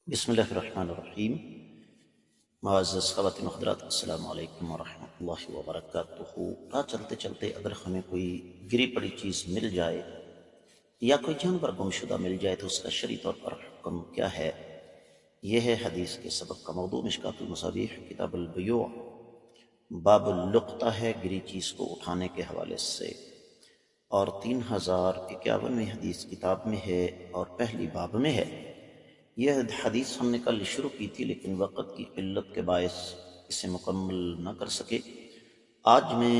بسم اللہ الرحمن الرحیم۔ معزز خواتین و حضرات، السلام علیکم ورحمۃ اللہ وبرکاتہ۔ راہ چلتے چلتے اگر ہمیں کوئی گری پڑی چیز مل جائے یا کوئی جانور گم شدہ مل جائے تو اس کا شرعی طور پر حکم کیا ہے؟ یہ ہے حدیث کے سبق کا موضوع۔ مشکوٰۃ المصابیح کتاب البیوع باب اللقطہ ہے، گری چیز کو اٹھانے کے حوالے سے، اور 3051ویں حدیث کتاب میں ہے اور پہلی باب میں ہے۔ یہ حدیث ہم نے کل شروع کی تھی لیکن وقت کی قلت کے باعث اسے مکمل نہ کر سکے۔ آج میں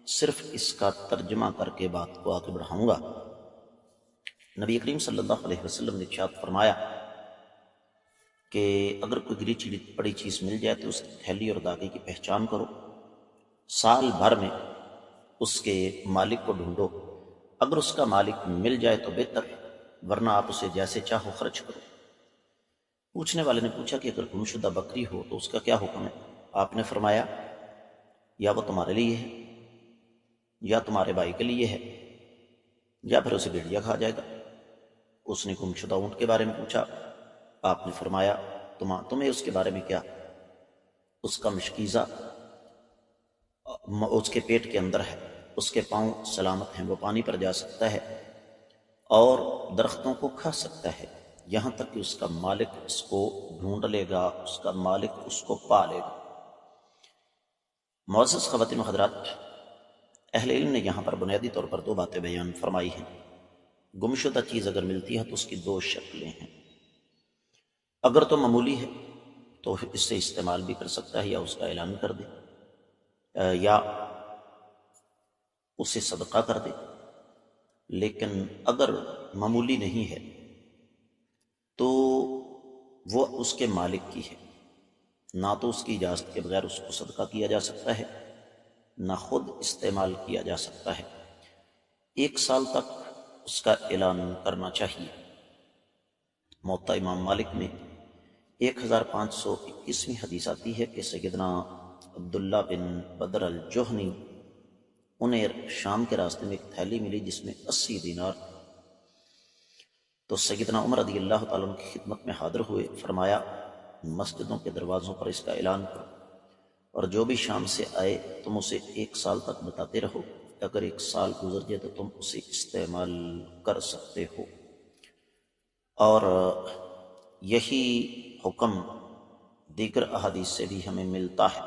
صرف اس کا ترجمہ کر کے بات کو آگے بڑھاؤں گا۔ نبی کریم صلی اللہ علیہ وسلم نے ارشاد فرمایا کہ اگر کوئی گری پڑی چیز مل جائے تو اس کی تھیلی اور داغے کی پہچان کرو، سال بھر میں اس کے مالک کو ڈھونڈو، اگر اس کا مالک مل جائے تو بہتر، ورنہ آپ اسے جیسے چاہو خرچ کرو۔ پوچھنے والے نے پوچھا کہ اگر گم شدہ بکری ہو تو اس کا کیا حکم ہے؟ آپ نے فرمایا یا وہ تمہارے لیے ہے یا تمہارے بھائی کے لیے ہے یا پھر اسے بھیڑیا کھا جائے گا۔ اس نے گم شدہ اونٹ کے بارے میں پوچھا، آپ نے فرمایا تمہیں اس کے بارے میں کیا؟ اس کا مشکیزہ اس کے پیٹ کے اندر ہے، اس کے پاؤں سلامت ہیں، وہ پانی پر جا سکتا ہے اور درختوں کو کھا سکتا ہے یہاں تک کہ اس کا مالک اس کو ڈھونڈ لے گا، اس کا مالک اس کو پا لے گا۔ معزز خواتین و حضرات، اہل علم نے یہاں پر بنیادی طور پر دو باتیں بیان فرمائی ہیں۔ گمشدہ چیز اگر ملتی ہے تو اس کی دو شکلیں ہیں۔ اگر تو معمولی ہے تو اس سے استعمال بھی کر سکتا ہے یا اس کا اعلان کر دے یا اسے صدقہ کر دے، لیکن اگر معمولی نہیں ہے تو وہ اس کے مالک کی ہے، نہ تو اس کی اجازت کے بغیر اس کو صدقہ کیا جا سکتا ہے نہ خود استعمال کیا جا سکتا ہے۔ 1 سال تک اس کا اعلان کرنا چاہیے۔ موطا امام مالک میں 1521ویں حدیث آتی ہے کہ سیدنا عبداللہ بن بدر الجہنی انہیں شام کے راستے میں ایک تھیلی ملی جس میں 80 دینار، تو سیدنا عمر رضی اللہ تعالیٰ عنہ کی خدمت میں حاضر ہوئے، فرمایا مسجدوں کے دروازوں پر اس کا اعلان کرو اور جو بھی شام سے آئے تم اسے 1 سال تک بتاتے رہو، اگر 1 سال گزر جائے تو تم اسے استعمال کر سکتے ہو۔ اور یہی حکم دیگر احادیث سے بھی ہمیں ملتا ہے،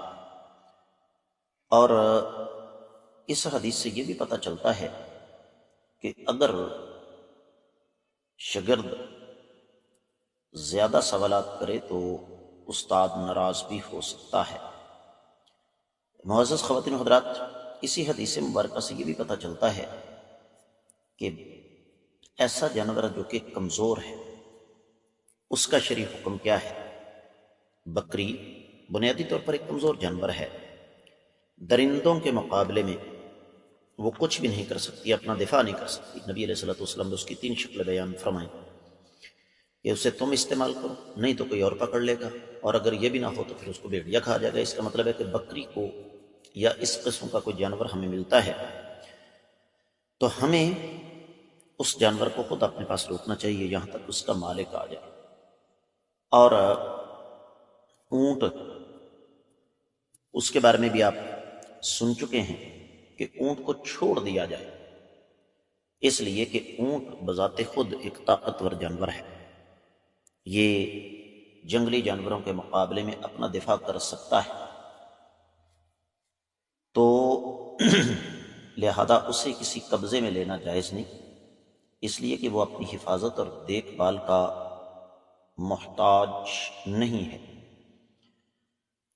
اور اس حدیث سے یہ بھی پتہ چلتا ہے کہ اگر شاگرد زیادہ سوالات کرے تو استاد ناراض بھی ہو سکتا ہے۔ معزز خواتین و حضرات، اسی حدیث مبارکہ سے یہ بھی پتہ چلتا ہے کہ ایسا جانور جو کہ کمزور ہے اس کا شرعی حکم کیا ہے۔ بکری بنیادی طور پر ایک کمزور جانور ہے، درندوں کے مقابلے میں وہ کچھ بھی نہیں کر سکتی، اپنا دفاع نہیں کر سکتی۔ نبی علیہ الصلوۃ والسلام نے اس کی 3 شکلیں بیان فرمائیں کہ اسے تم استعمال کرو، نہیں تو کوئی اور پکڑ لے گا، اور اگر یہ بھی نہ ہو تو پھر اس کو بھیڑیا کھا جائے گا۔ اس کا مطلب ہے کہ بکری کو یا اس قسم کا کوئی جانور ہمیں ملتا ہے تو ہمیں اس جانور کو خود اپنے پاس روکنا چاہیے یہاں تک اس کا مالک آ جائے۔ اور اونٹ، اس کے بارے میں بھی آپ سن چکے ہیں کہ اونٹ کو چھوڑ دیا جائے، اس لیے کہ اونٹ بذات خود ایک طاقتور جانور ہے، یہ جنگلی جانوروں کے مقابلے میں اپنا دفاع کر سکتا ہے، تو لہذا اسے کسی قبضے میں لینا جائز نہیں، اس لیے کہ وہ اپنی حفاظت اور دیکھ بھال کا محتاج نہیں ہے۔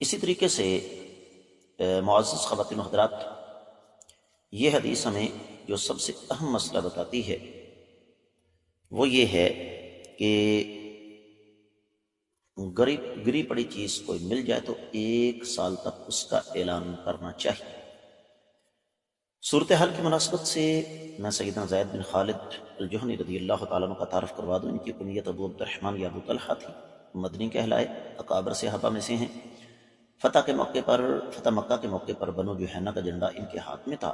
اسی طریقے سے معزز خواتین و حضرات، یہ حدیث ہمیں جو سب سے اہم مسئلہ بتاتی ہے وہ یہ ہے کہ گری پڑی چیز کوئی مل جائے تو 1 سال تک اس کا اعلان کرنا چاہیے۔ صورتحال کی مناسبت سے میں سیدنا زید بن خالد الجہنی رضی اللہ تعالیٰ عنہ کا تعارف کروا دوں۔ ان کی کنیت ابو عبد الرحمن یا ابو طلحہ تھی، مدنی کہلائے، اکابر صحابہ میں سے ہیں۔ فتح مکہ کے موقع پر بنو جوہینہ کا جھنڈا ان کے ہاتھ میں تھا۔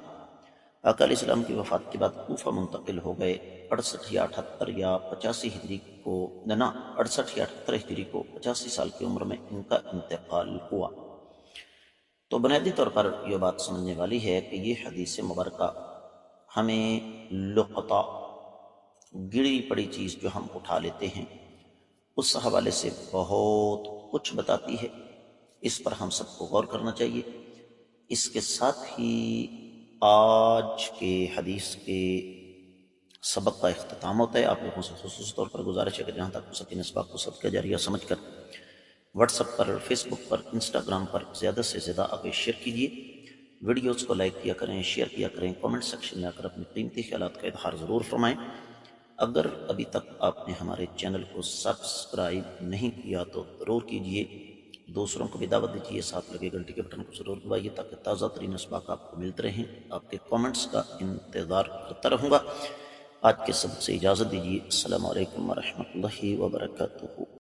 آقا علیہ السلام کی وفات کے بعد کوفہ منتقل ہو گئے۔ 68 یا 78 یا 85 ہجری کو 68 یا 78 ہجری کو 85 سال کی عمر میں ان کا انتقال ہوا۔ تو بنیادی طور پر یہ بات سمجھنے والی ہے کہ یہ حدیث مبارکہ ہمیں لقطہ، گری پڑی چیز جو ہم اٹھا لیتے ہیں، اس حوالے سے بہت کچھ بتاتی ہے۔ اس پر ہم سب کو غور کرنا چاہیے۔ اس کے ساتھ ہی آج کے حدیث کے سبق کا اختتام ہوتا ہے۔ آپ لوگوں سے خصوصی طور پر گزارش ہے کہ جہاں تک ہو سکے اس بات کو صدقہ جاریہ سمجھ کر واٹس ایپ پر، فیس بک پر، انسٹاگرام پر زیادہ سے زیادہ آگے شیئر کیجیے۔ ویڈیوز کو لائک کیا کریں، شیئر کیا کریں، کامنٹ سیکشن میں آ کر اپنے قیمتی خیالات کا اظہار ضرور فرمائیں۔ اگر ابھی تک آپ نے ہمارے چینل کو سبسکرائب نہیں کیا تو ضرور کیجیے، دوسروں کو بھی دعوت دیجیے، ساتھ لگے گھنٹی کے بٹن کو ضرور دبائیے تاکہ تازہ ترین اسباق آپ کو ملتے رہیں۔ آپ کے کامنٹس کا انتظار کرتا رہوں گا۔ آج کے سبق سے اجازت دیجیے۔ السلام علیکم ورحمۃ اللہ وبرکاتہ۔